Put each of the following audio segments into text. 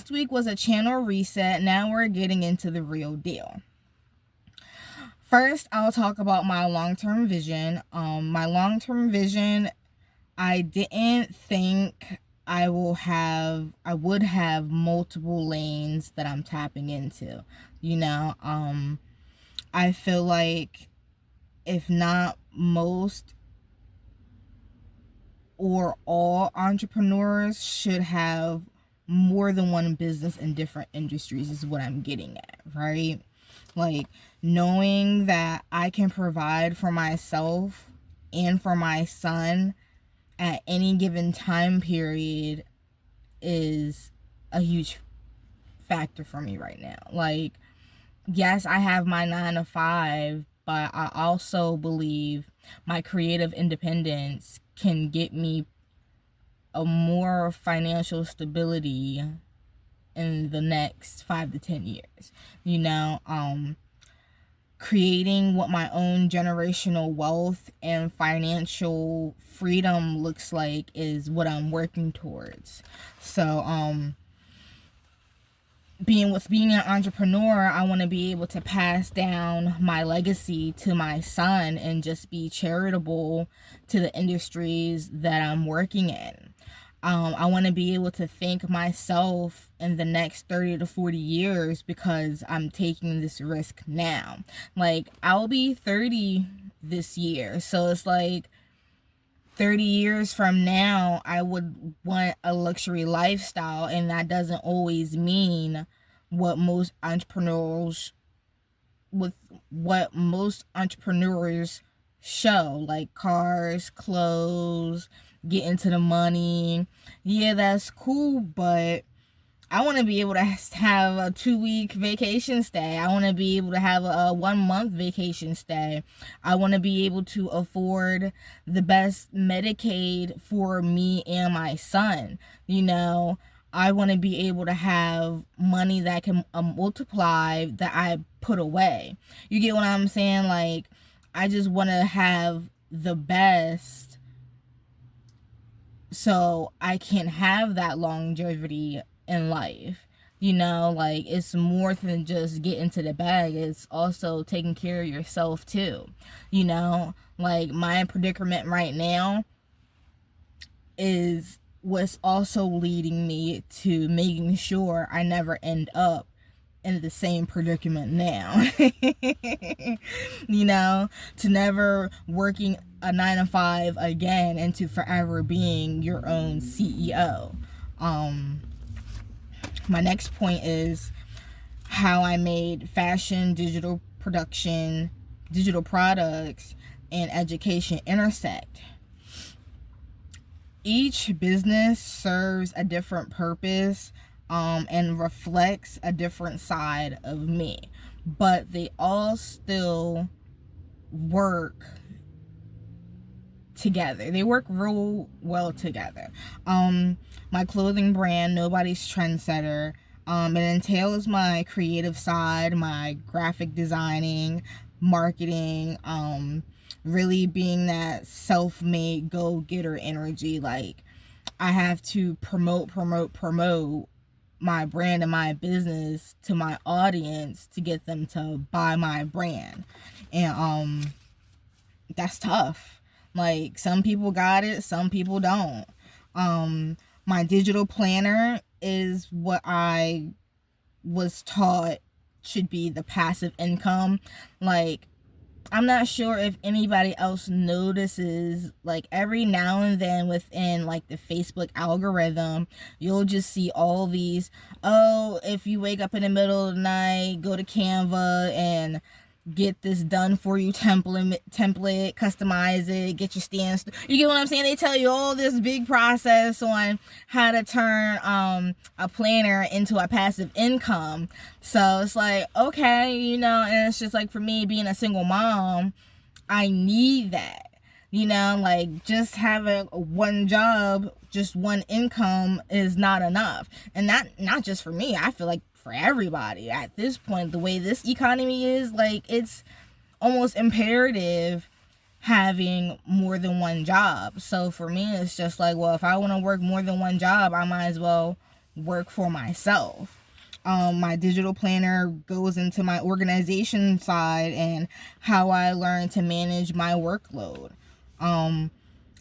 last week was a channel reset. Now we're getting into the real deal. First, I'll talk about my long-term vision. My long-term vision, I didn't think I would have multiple lanes that I'm tapping into. I feel like if not most or all entrepreneurs should have more than one business in different industries is what I'm getting at, right? Like, knowing that I can provide for myself and for my son at any given time period is a huge factor for me right now. Like, yes, I have my 9 to 5, but I also believe my creative independence can get me a more financial stability in the next 5 to 10 years. Creating what my own generational wealth and financial freedom looks like is what I'm working towards. So, being an entrepreneur, I want to be able to pass down my legacy to my son and just be charitable to the industries that I'm working in. I want to be able to thank myself in the next 30 to 40 years because I'm taking this risk now. Like, I'll be 30 this year, so it's like 30 years from now, I would want a luxury lifestyle, and that doesn't always mean what most entrepreneurs show, like cars, clothes, get into the money. Yeah, that's cool, but I want to be able to have a 2-week vacation stay. I want to be able to have a 1-month vacation stay. I want to be able to afford the best Medicaid for me and my son. I want to be able to have money that can multiply that I put away. You get what I'm saying? Like, I just want to have the best so I can have that longevity in life. Like, it's more than just getting to the bag. It's also taking care of yourself too. Like, my predicament right now is what's also leading me to making sure I never end up in the same predicament now. To never working a 9 to 5 again and to forever being your own CEO. My next point is how I made fashion, digital production, digital products, and education intersect. Each business serves a different purpose and reflects a different side of me, but they all still work together. They work real well together. My clothing brand, Nobody's Trendsetter, it entails my creative side, my graphic designing, marketing, really being that self-made go-getter energy. Like, I have to promote my brand and my business to my audience to get them to buy my brand. And that's tough. Like, some people got it, some people don't. My digital planner is what I was taught should be the passive income. Like, I'm not sure if anybody else notices, like, every now and then within, like, the Facebook algorithm, you'll just see all these, if you wake up in the middle of the night, go to Canva and get this done for you template, customize it, get your stance. You get what I'm saying? They tell you all this big process on how to turn a planner into a passive income. So it's like, okay, and it's just like, for me being a single mom, I need that. Like, just having one job, just one income is not enough. And not just for me. I feel like for everybody at this point, the way this economy is, like, it's almost imperative having more than one job. So for me, it's just like, well, if I want to work more than one job, I might as well work for myself. My digital planner goes into my organization side and how I learn to manage my workload.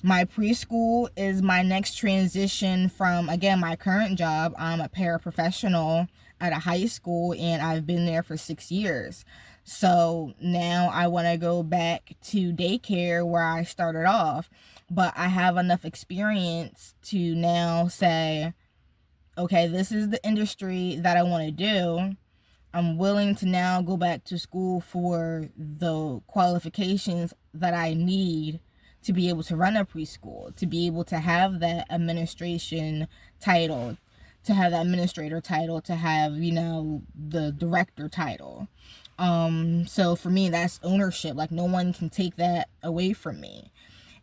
My preschool is my next transition from, again, my current job. I'm a paraprofessional at a high school and I've been there for 6 years. So now I want to go back to daycare where I started off, but I have enough experience to now say, okay, this is the industry that I want to do. I'm willing to now go back to school for the qualifications that I need to be able to run a preschool, to be able to have that administration title, to have the administrator title, to have, the director title. So for me, that's ownership. Like, no one can take that away from me.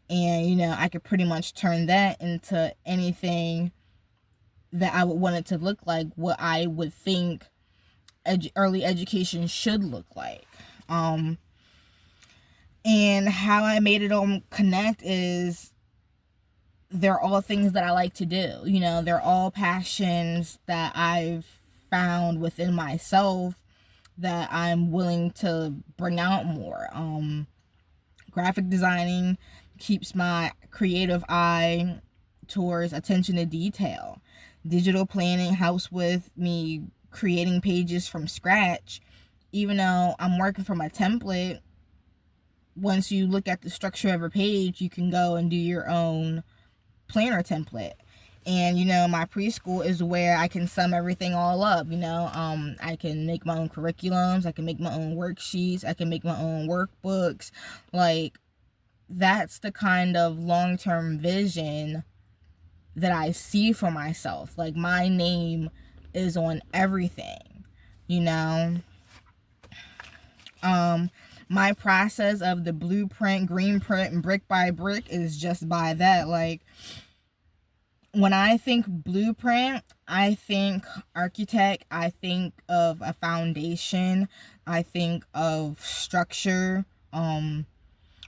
And, I could pretty much turn that into anything that I would want it to look like, what I would think early education should look like. And how I made it all connect is they're all things that I like to do. They're all passions that I've found within myself that I'm willing to bring out more. Graphic designing keeps my creative eye towards attention to detail. Digital planning helps with me creating pages from scratch. Even though I'm working from a template, once you look at the structure of a page, you can go and do your own planner template. And, my preschool is where I can sum everything all up. I can make my own curriculums. I can make my own worksheets. I can make my own workbooks. Like, that's the kind of long-term vision that I see for myself. Like, my name is on everything, my process of the blueprint, green print, and brick by brick is just by that. Like, when I think blueprint, I think architect, I think of a foundation, I think of structure,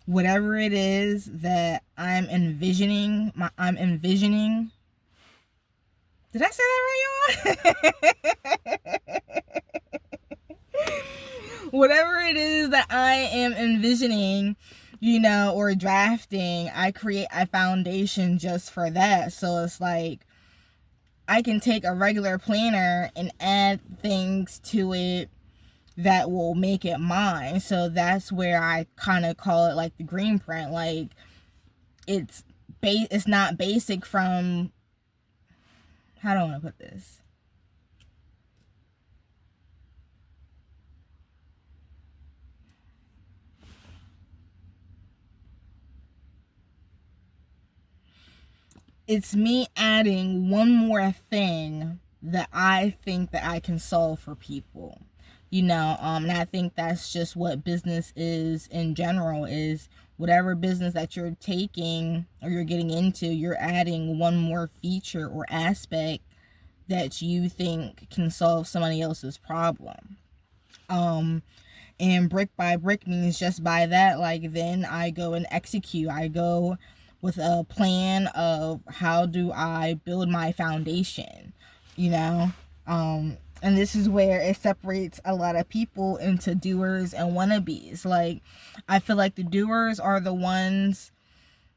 whatever it is that I'm envisioning. Did I say that right, y'all? Whatever it is that I am envisioning, or drafting, I create a foundation just for that. So it's like, I can take a regular planner and add things to it that will make it mine. So that's where I kind of call it like the green print. Like, it's not basic from, how do I want to put this? It's me adding one more thing that I think that I can solve for people. And I think that's just what business is in general, is whatever business that you're taking or you're getting into, you're adding one more feature or aspect that you think can solve somebody else's problem. And brick by brick means just by that, like, then I go and execute. I go with a plan of how do I build my foundation, and this is where it separates a lot of people into doers and wannabes. Like, I feel like the doers are the ones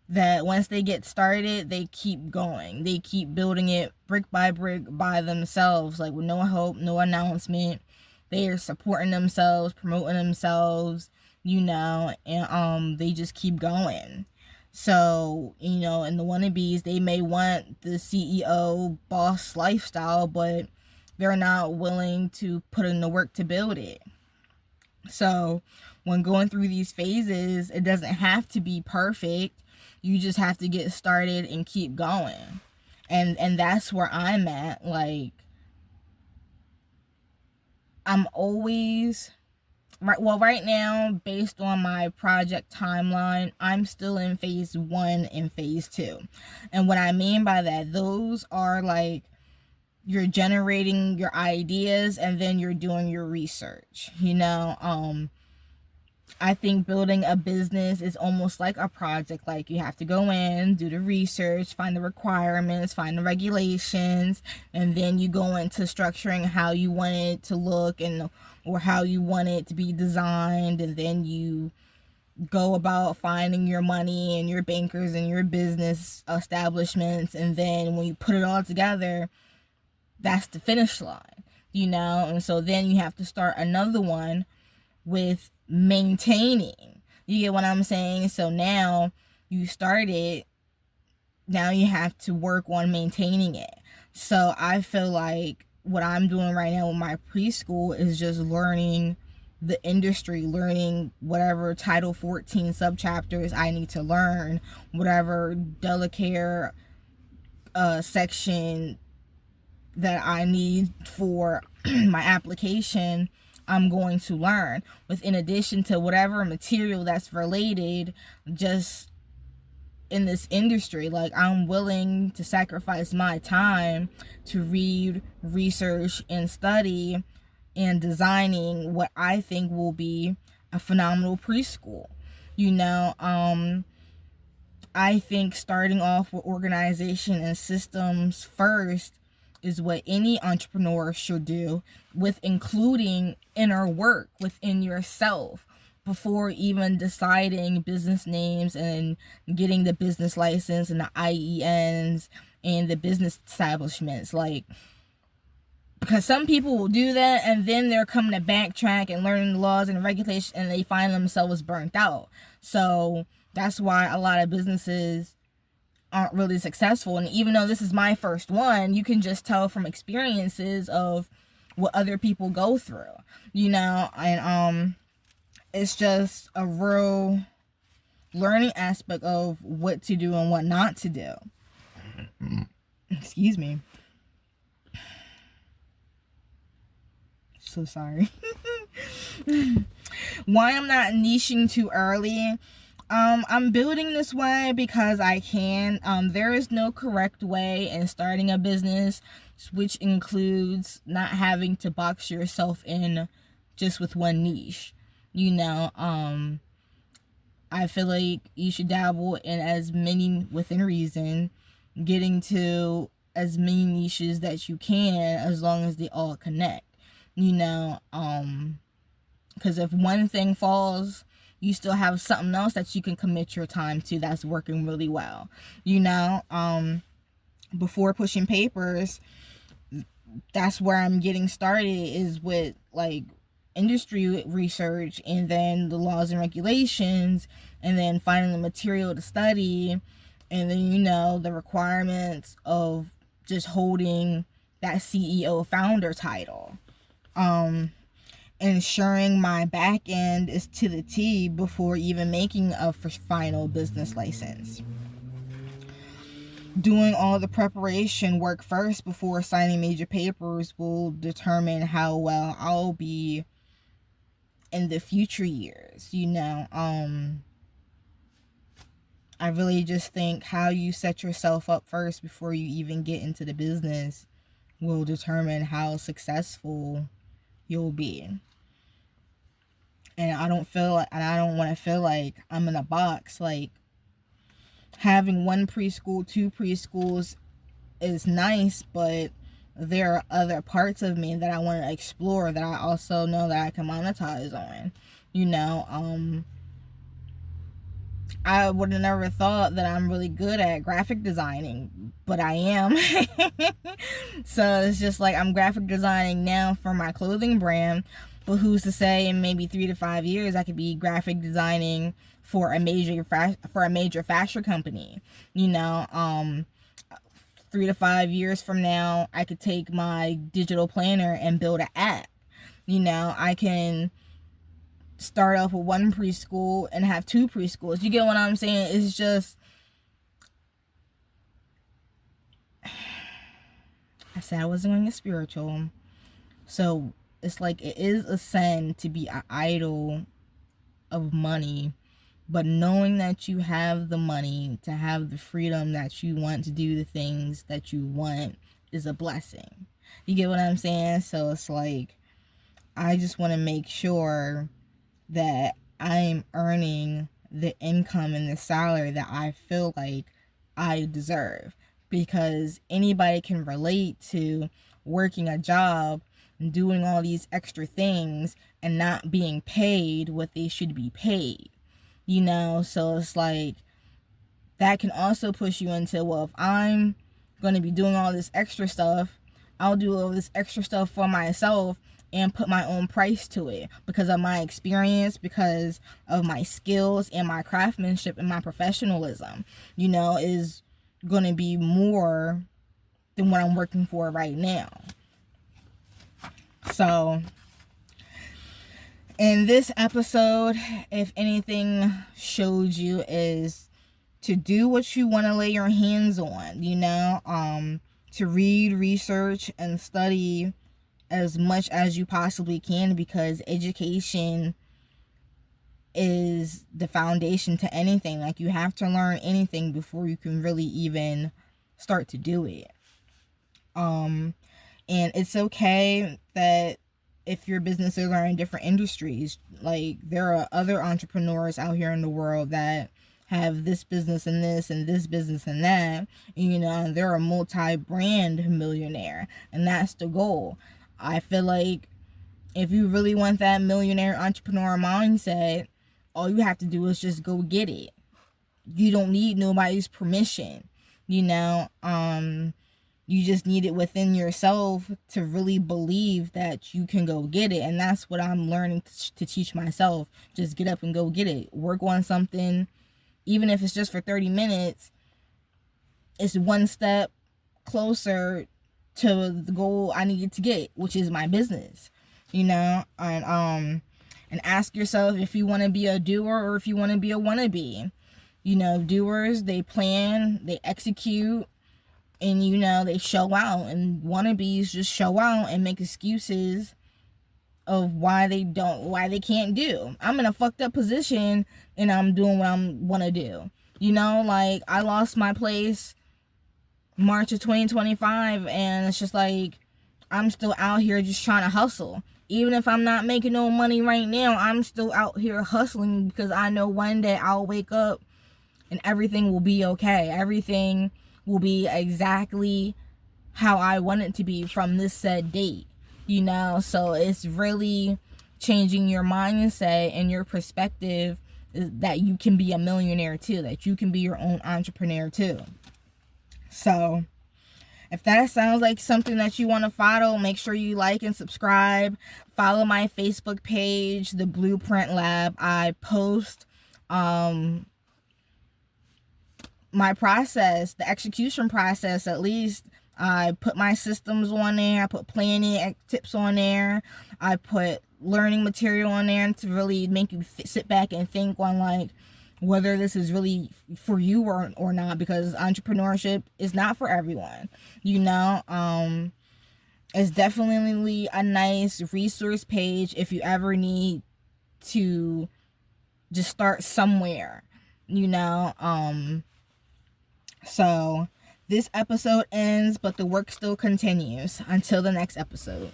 that once they get started, they keep going. They keep building it brick by brick by themselves, like with no help, no announcement. They are supporting themselves, promoting themselves, and they just keep going. So, in the wannabes, they may want the CEO boss lifestyle, but they're not willing to put in the work to build it. So, when going through these phases, it doesn't have to be perfect. You just have to get started and keep going. And that's where I'm at. Like, I'm always right now, based on my project timeline, I'm still in phase 1 and phase 2. And what I mean by that, those are like, you're generating your ideas and then you're doing your research. I think building a business is almost like a project. Like, you have to go in, do the research, find the requirements, find the regulations, and then you go into structuring how you want it to look, and or how you want it to be designed, and then you go about finding your money and your bankers and your business establishments, and then when you put it all together, that's the finish line, and so then you have to start another one with maintaining. You get what I'm saying? So now you started, now you have to work on maintaining it. So I feel like what I'm doing right now with my preschool is just learning the industry, learning whatever Title 14 subchapters I need to learn, whatever delicate section that I need for my application, I'm going to learn, with in addition to whatever material that's related just in this industry. Like, I'm willing to sacrifice my time to read, research, and study and designing what I think will be a phenomenal preschool. I think starting off with organization and systems first is what any entrepreneur should do, with including inner work within yourself before even deciding business names and getting the business license and the IENs and the business establishments. Like, because some people will do that and then they're coming to backtrack and learning the laws and regulations, and they find themselves burnt out. So that's why a lot of businesses aren't really successful. And even though this is my first one, you can just tell from experiences of what other people go through, and it's just a real learning aspect of what to do and what not to do. Excuse me. So sorry. Why I'm not niching too early. I'm building this way because I can. There is no correct way in starting a business, which includes not having to box yourself in just with one niche. I feel like you should dabble in as many within reason, getting to as many niches that you can, as long as they all connect. Because if one thing falls, you still have something else that you can commit your time to that's working really well. Before pushing papers, that's where I'm getting started, is with like industry research, and then the laws and regulations, and then finding the material to study, and then the requirements of just holding that CEO founder title. Ensuring my back end is to the T before even making a final business license. Doing all the preparation work first before signing major papers will determine how well I'll be in the future years. I really just think how you set yourself up first before you even get into the business will determine how successful you'll be. And I don't want to feel like I'm in a box. Like, having one preschool, 2 preschools is nice, but there are other parts of me that I want to explore that I also know that I can monetize on. I would have never thought that I'm really good at graphic designing, but I am. So it's just like, I'm graphic designing now for my clothing brand, but who's to say in maybe 3 to 5 years I could be graphic designing for a major fashion company. 3 to 5 years from now, I could take my digital planner and build an app. I can start off with 1 preschool and have 2 preschools. You get what I'm saying? It's just, I said I wasn't going to get spiritual. So it's like, it is a sin to be an idol of money, but knowing that you have the money to have the freedom that you want to do the things that you want is a blessing. You get what I'm saying? So it's like, I just want to make sure that I'm earning the income and the salary that I feel like I deserve. Because anybody can relate to working a job and doing all these extra things and not being paid what they should be paid. So it's like that can also push you into, well, if I'm going to be doing all this extra stuff, I'll do all this extra stuff for myself and put my own price to it because of my experience, because of my skills and my craftsmanship and my professionalism, is going to be more than what I'm working for right now. So, in this episode, if anything showed you, is to do what you want to lay your hands on, to read, research, and study as much as you possibly can, because education is the foundation to anything. Like, you have to learn anything before you can really even start to do it. And it's okay that if your businesses are in different industries, like there are other entrepreneurs out here in the world that have this business and this and this business and that, and they're a multi-brand millionaire, and that's the goal. I feel like if you really want that millionaire entrepreneur mindset, all you have to do is just go get it. You don't need nobody's permission, you just need it within yourself to really believe that you can go get it. And that's what I'm learning to teach myself. Just get up and go get it. Work on something, even if it's just for 30 minutes. It's one step closer to the goal I needed to get, which is my business, and ask yourself if you want to be a doer or if you want to be a wannabe. Doers, they plan, they execute, and they show out, and wannabes just show out and make excuses of why they can't do. I'm in a fucked up position and I'm doing what I want to do. Like, I lost my place March of 2025, and it's just like I'm still out here just trying to hustle. Even if I'm not making no money right now, I'm still out here hustling because I know one day I'll wake up and everything will be okay. Everything will be exactly how I want it to be from this said date, so it's really changing your mindset and your perspective that you can be a millionaire too, that you can be your own entrepreneur too. So if that sounds like something that you want to follow, make sure you like and subscribe. Follow my Facebook page, The Blueprint Lab. I post my process, the execution process at least. I put my systems on there. I put planning tips on there. I put learning material on there to really make you sit back and think on like whether this is really for you or not, because entrepreneurship is not for everyone. It's definitely a nice resource page if you ever need to just start somewhere, So this episode ends, but the work still continues. Until the next episode.